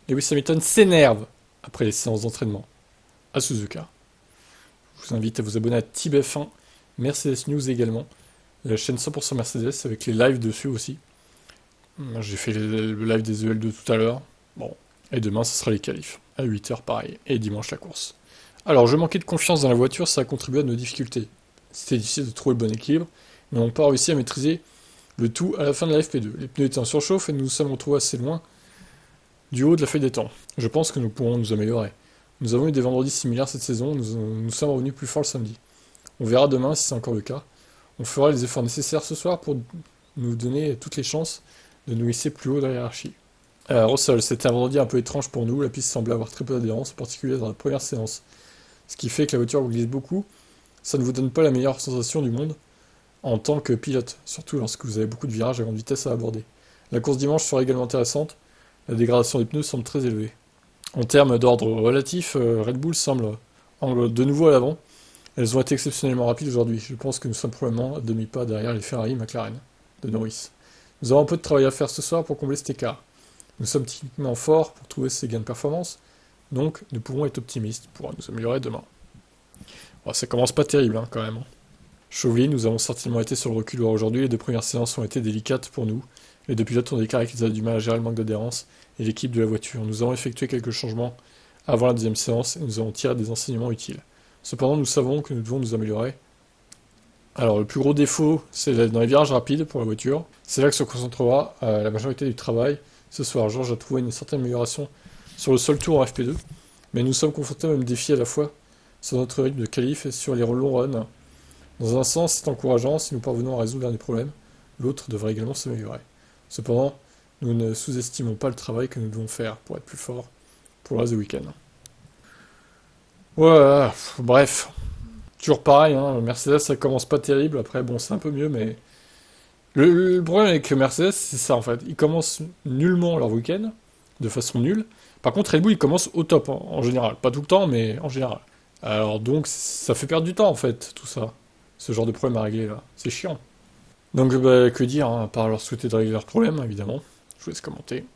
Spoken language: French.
Lewis Hamilton s'énerve après les séances d'entraînement à Suzuka. Je vous invite à vous abonner à TIBF1, Mercedes News également, la chaîne 100% Mercedes avec les lives dessus aussi. J'ai fait le live des EL2 tout à l'heure. Bon, et demain ce sera les qualifs, à 8h pareil, et dimanche la course. Alors je manquais de confiance dans la voiture, ça a contribué à nos difficultés. C'était difficile de trouver le bon équilibre, mais on n'a pas réussi à maîtriser le tout à la fin de la FP2. Les pneus étaient en surchauffe et nous nous sommes retrouvés assez loin du haut de la feuille des temps. Je pense que nous pourrons nous améliorer. Nous avons eu des vendredis similaires cette saison, nous sommes revenus plus forts le samedi. On verra demain si c'est encore le cas. On fera les efforts nécessaires ce soir pour nous donner toutes les chances de nous hisser plus haut dans la hiérarchie. Russell, c'était un vendredi un peu étrange pour nous, la piste semblait avoir très peu d'adhérence, en particulier dans la première séance. Ce qui fait que la voiture vous glisse beaucoup, ça ne vous donne pas la meilleure sensation du monde en tant que pilote, surtout lorsque vous avez beaucoup de virages à grande vitesse à aborder. La course dimanche sera également intéressante, la dégradation des pneus semble très élevée. En termes d'ordre relatif, Red Bull semble de nouveau à l'avant. Elles ont été exceptionnellement rapides aujourd'hui. Je pense que nous sommes probablement à demi-pas derrière les Ferrari et McLaren de Norris. Nous avons un peu de travail à faire ce soir pour combler cet écart. Nous sommes typiquement forts pour trouver ces gains de performance, donc nous pouvons être optimistes pour nous améliorer demain. Bon, ça commence pas terrible quand même. Chauvelin, nous avons certainement été sur le reculoir aujourd'hui, les deux premières séances ont été délicates pour nous. Les deux pilotes ont déclaré qu'ils avaient du mal à gérer le manque d'adhérence et l'équipe de la voiture. Nous avons effectué quelques changements avant la deuxième séance et nous avons tiré des enseignements utiles. Cependant, nous savons que nous devons nous améliorer. Alors, le plus gros défaut, c'est dans les virages rapides pour la voiture. C'est là que se concentrera la majorité du travail. Ce soir, Georges a trouvé une certaine amélioration sur le seul tour en FP2, mais nous sommes confrontés au même défi à la fois sur notre rythme de qualif et sur les longs runs. Dans un sens, c'est encourageant si nous parvenons à résoudre l'un des problèmes, l'autre devrait également s'améliorer. Cependant, nous ne sous-estimons pas le travail que nous devons faire pour être plus forts pour le reste du week-end. Ouais, bref, toujours pareil, Mercedes ça commence pas terrible, après bon c'est un peu mieux, mais le problème avec Mercedes c'est ça en fait, ils commencent nullement leur week-end, de façon nulle, par contre Red Bull ils commencent au top en général, pas tout le temps mais en général. Alors donc ça fait perdre du temps en fait, tout ça, ce genre de problème à régler là, c'est chiant. Donc que dire, à part leur souhaiter de régler leurs problèmes évidemment, je vous laisse commenter.